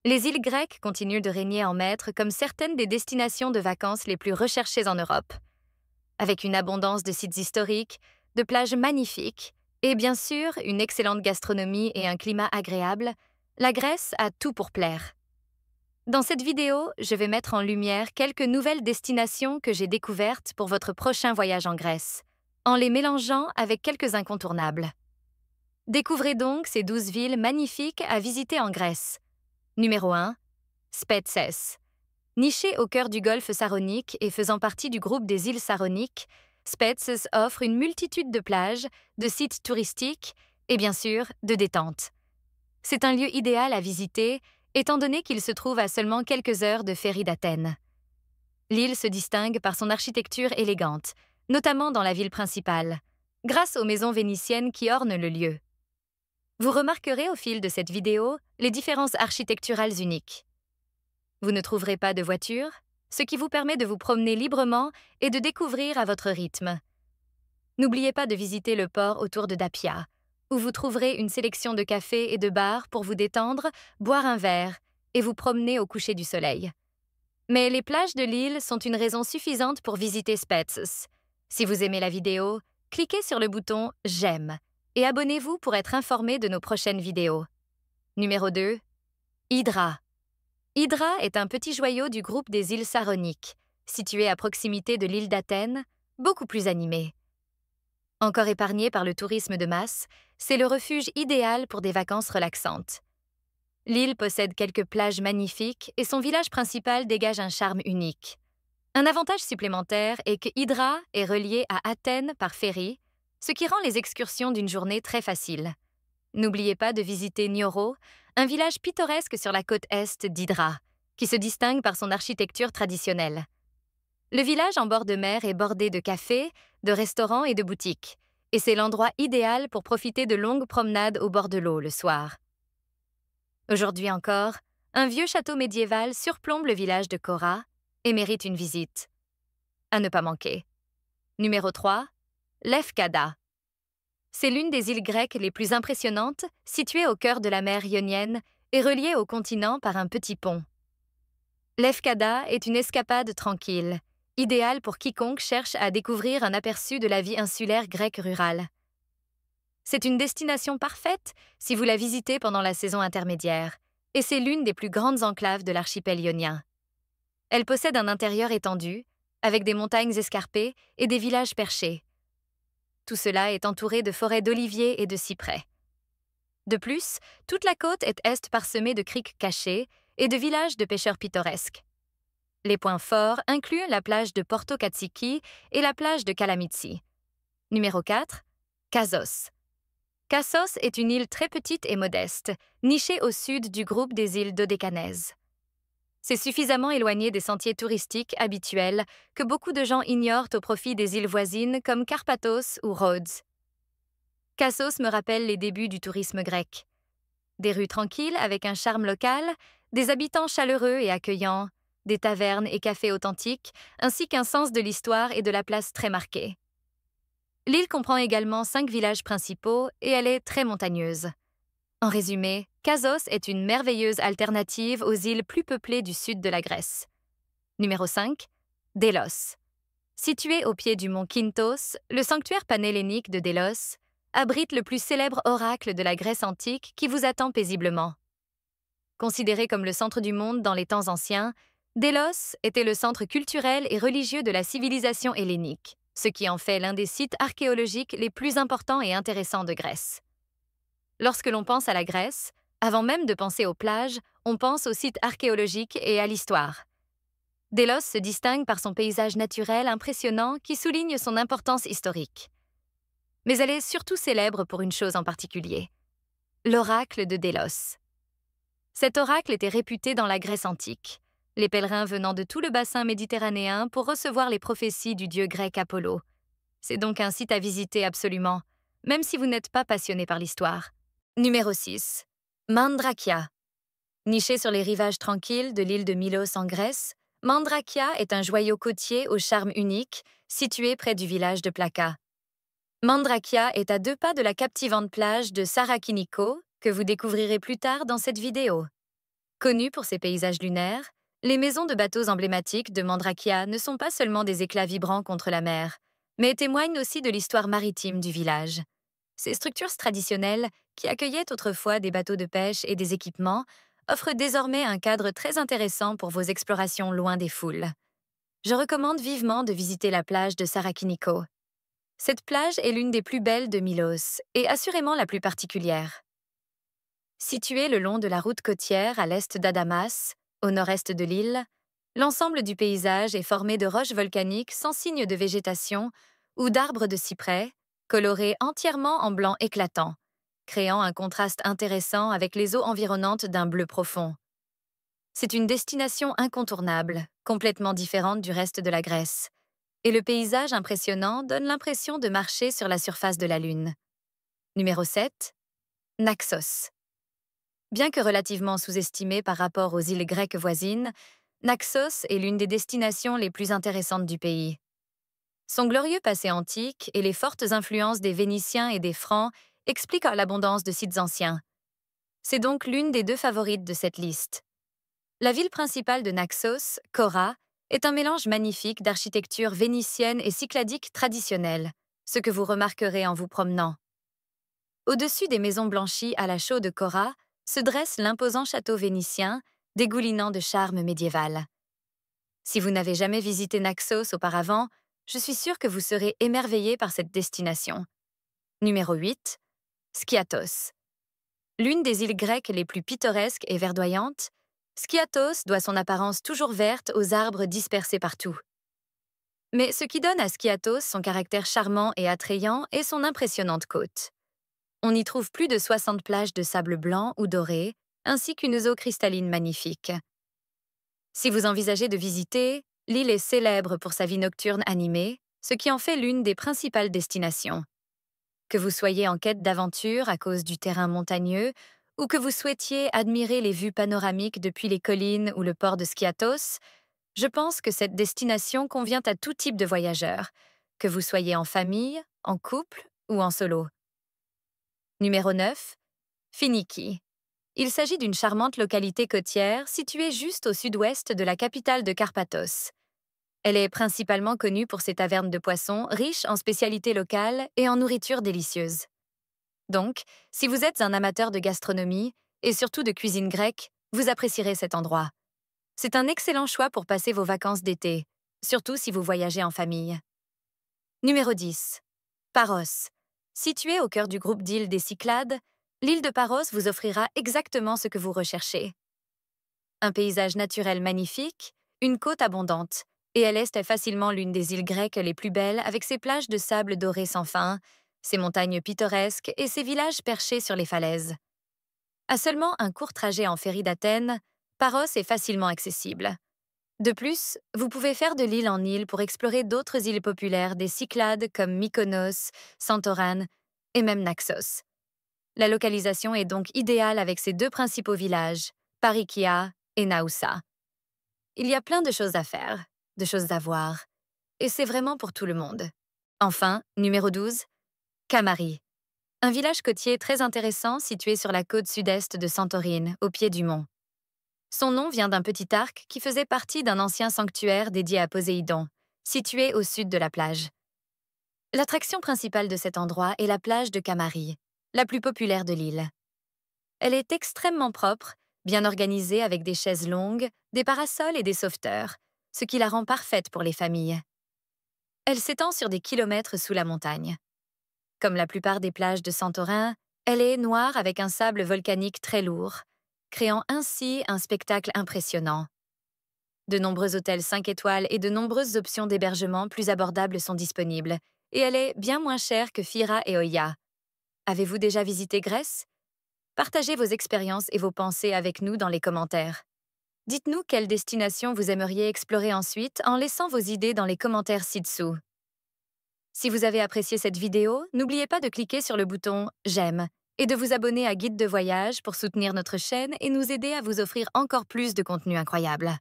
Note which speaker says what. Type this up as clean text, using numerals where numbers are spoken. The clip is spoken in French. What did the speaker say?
Speaker 1: Les îles grecques continuent de régner en maître comme certaines des destinations de vacances les plus recherchées en Europe. Avec une abondance de sites historiques, de plages magnifiques et bien sûr une excellente gastronomie et un climat agréable, la Grèce a tout pour plaire. Dans cette vidéo, je vais mettre en lumière quelques nouvelles destinations que j'ai découvertes pour votre prochain voyage en Grèce, en les mélangeant avec quelques incontournables. Découvrez donc ces 12 villes magnifiques à visiter en Grèce. Numéro 1. Spetses. Nichée au cœur du golfe Saronique et faisant partie du groupe des îles Saroniques, Spetses offre une multitude de plages, de sites touristiques et bien sûr de détente. C'est un lieu idéal à visiter, étant donné qu'il se trouve à seulement quelques heures de ferry d'Athènes. L'île se distingue par son architecture élégante, notamment dans la ville principale, grâce aux maisons vénitiennes qui ornent le lieu. Vous remarquerez au fil de cette vidéo les différences architecturales uniques. Vous ne trouverez pas de voiture, ce qui vous permet de vous promener librement et de découvrir à votre rythme. N'oubliez pas de visiter le port autour de Dapia, où vous trouverez une sélection de cafés et de bars pour vous détendre, boire un verre et vous promener au coucher du soleil. Mais les plages de l'île sont une raison suffisante pour visiter Spetses. Si vous aimez la vidéo, cliquez sur le bouton « J'aime » et abonnez-vous pour être informé de nos prochaines vidéos. Numéro 2. Hydra. Hydra est un petit joyau du groupe des îles Saroniques, situé à proximité de l'île d'Athènes, beaucoup plus animé. Encore épargné par le tourisme de masse, c'est le refuge idéal pour des vacances relaxantes. L'île possède quelques plages magnifiques et son village principal dégage un charme unique. Un avantage supplémentaire est que Hydra est relié à Athènes par ferry, ce qui rend les excursions d'une journée très faciles. N'oubliez pas de visiter Nioro, un village pittoresque sur la côte est d'Hydra, qui se distingue par son architecture traditionnelle. Le village en bord de mer est bordé de cafés, de restaurants et de boutiques, et c'est l'endroit idéal pour profiter de longues promenades au bord de l'eau le soir. Aujourd'hui encore, un vieux château médiéval surplombe le village de Kora et mérite une visite. À ne pas manquer. Numéro 3. Lefkada. C'est l'une des îles grecques les plus impressionnantes, située au cœur de la mer Ionienne et reliée au continent par un petit pont. Lefkada est une escapade tranquille, idéale pour quiconque cherche à découvrir un aperçu de la vie insulaire grecque rurale. C'est une destination parfaite si vous la visitez pendant la saison intermédiaire, et c'est l'une des plus grandes enclaves de l'archipel ionien. Elle possède un intérieur étendu, avec des montagnes escarpées et des villages perchés. Tout cela est entouré de forêts d'oliviers et de cyprès. De plus, toute la côte est parsemée de criques cachées et de villages de pêcheurs pittoresques. Les points forts incluent la plage de Porto Katsiki et la plage de Kalamitsi. Numéro 4. Kassos. Kassos est une île très petite et modeste, nichée au sud du groupe des îles dodécanèses. C'est suffisamment éloigné des sentiers touristiques habituels que beaucoup de gens ignorent au profit des îles voisines comme Karpathos ou Rhodes. Kassos me rappelle les débuts du tourisme grec. Des rues tranquilles avec un charme local, des habitants chaleureux et accueillants, des tavernes et cafés authentiques, ainsi qu'un sens de l'histoire et de la place très marqué. L'île comprend également 5 villages principaux et elle est très montagneuse. En résumé, Kassos est une merveilleuse alternative aux îles plus peuplées du sud de la Grèce. Numéro 5. Délos. Situé au pied du mont Kintos, le sanctuaire panhellénique de Délos abrite le plus célèbre oracle de la Grèce antique qui vous attend paisiblement. Considéré comme le centre du monde dans les temps anciens, Délos était le centre culturel et religieux de la civilisation hellénique, ce qui en fait l'un des sites archéologiques les plus importants et intéressants de Grèce. Lorsque l'on pense à la Grèce, avant même de penser aux plages, on pense aux sites archéologiques et à l'histoire. Délos se distingue par son paysage naturel impressionnant qui souligne son importance historique. Mais elle est surtout célèbre pour une chose en particulier, l'oracle de Délos. Cet oracle était réputé dans la Grèce antique, les pèlerins venant de tout le bassin méditerranéen pour recevoir les prophéties du dieu grec Apollo. C'est donc un site à visiter absolument, même si vous n'êtes pas passionné par l'histoire. Numéro 6. Mandrakia. Niché sur les rivages tranquilles de l'île de Milos en Grèce, Mandrakia est un joyau côtier au charme unique, situé près du village de Plaka. Mandrakia est à 2 pas de la captivante plage de Sarakiniko, que vous découvrirez plus tard dans cette vidéo. Connues pour ses paysages lunaires, les maisons de bateaux emblématiques de Mandrakia ne sont pas seulement des éclats vibrants contre la mer, mais témoignent aussi de l'histoire maritime du village. Ces structures traditionnelles, qui accueillaient autrefois des bateaux de pêche et des équipements, offrent désormais un cadre très intéressant pour vos explorations loin des foules. Je recommande vivement de visiter la plage de Sarakiniko. Cette plage est l'une des plus belles de Milos et assurément la plus particulière. Située le long de la route côtière à l'est d'Adamas, au nord-est de l'île, l'ensemble du paysage est formé de roches volcaniques sans signe de végétation ou d'arbres de cyprès, colorés entièrement en blanc éclatant, créant un contraste intéressant avec les eaux environnantes d'un bleu profond. C'est une destination incontournable, complètement différente du reste de la Grèce, et le paysage impressionnant donne l'impression de marcher sur la surface de la Lune. Numéro 7. Naxos. Bien que relativement sous-estimée par rapport aux îles grecques voisines, Naxos est l'une des destinations les plus intéressantes du pays. Son glorieux passé antique et les fortes influences des Vénitiens et des Francs expliquent l'abondance de sites anciens. C'est donc l'une des deux favorites de cette liste. La ville principale de Naxos, Kora, est un mélange magnifique d'architecture vénitienne et cycladique traditionnelle, ce que vous remarquerez en vous promenant. Au-dessus des maisons blanchies à la chaux de Kora se dresse l'imposant château vénitien, dégoulinant de charme médiéval. Si vous n'avez jamais visité Naxos auparavant, je suis sûre que vous serez émerveillé par cette destination. Numéro 8. Skiathos. L'une des îles grecques les plus pittoresques et verdoyantes, Skiathos doit son apparence toujours verte aux arbres dispersés partout. Mais ce qui donne à Skiathos son caractère charmant et attrayant est son impressionnante côte. On y trouve plus de 60 plages de sable blanc ou doré, ainsi qu'une eau cristalline magnifique. Si vous envisagez de visiter, l'île est célèbre pour sa vie nocturne animée, ce qui en fait l'une des principales destinations. Que vous soyez en quête d'aventure à cause du terrain montagneux, ou que vous souhaitiez admirer les vues panoramiques depuis les collines ou le port de Skiathos, je pense que cette destination convient à tout type de voyageurs, que vous soyez en famille, en couple ou en solo. Numéro 9. Finiki. Il s'agit d'une charmante localité côtière située juste au sud-ouest de la capitale de Carpathos. Elle est principalement connue pour ses tavernes de poissons riches en spécialités locales et en nourriture délicieuse. Donc, si vous êtes un amateur de gastronomie et surtout de cuisine grecque, vous apprécierez cet endroit. C'est un excellent choix pour passer vos vacances d'été, surtout si vous voyagez en famille. Numéro 10. Paros. Située au cœur du groupe d'îles des Cyclades, l'île de Paros vous offrira exactement ce que vous recherchez. Un paysage naturel magnifique, une côte abondante, et elle est facilement l'une des îles grecques les plus belles avec ses plages de sable doré sans fin, ses montagnes pittoresques et ses villages perchés sur les falaises. À seulement un court trajet en ferry d'Athènes, Paros est facilement accessible. De plus, vous pouvez faire de l'île en île pour explorer d'autres îles populaires des Cyclades comme Mykonos, Santorin et même Naxos. La localisation est donc idéale avec ses deux principaux villages, Parikia et Naoussa. Il y a plein de choses à faire, de choses à voir, et c'est vraiment pour tout le monde. Enfin, numéro 12, Kamari. Un village côtier très intéressant situé sur la côte sud-est de Santorin, au pied du mont. Son nom vient d'un petit arc qui faisait partie d'un ancien sanctuaire dédié à Poséidon, situé au sud de la plage. L'attraction principale de cet endroit est la plage de Kamari, la plus populaire de l'île. Elle est extrêmement propre, bien organisée avec des chaises longues, des parasols et des sauveteurs, ce qui la rend parfaite pour les familles. Elle s'étend sur des kilomètres sous la montagne. Comme la plupart des plages de Santorin, elle est noire avec un sable volcanique très lourd, créant ainsi un spectacle impressionnant. De nombreux hôtels 5 étoiles et de nombreuses options d'hébergement plus abordables sont disponibles, et elle est bien moins chère que Fira et Oia. Avez-vous déjà visité Grèce? Partagez vos expériences et vos pensées avec nous dans les commentaires. Dites-nous quelle destination vous aimeriez explorer ensuite en laissant vos idées dans les commentaires ci-dessous. Si vous avez apprécié cette vidéo, n'oubliez pas de cliquer sur le bouton « J'aime » et de vous abonner à Guide de voyage pour soutenir notre chaîne et nous aider à vous offrir encore plus de contenu incroyable.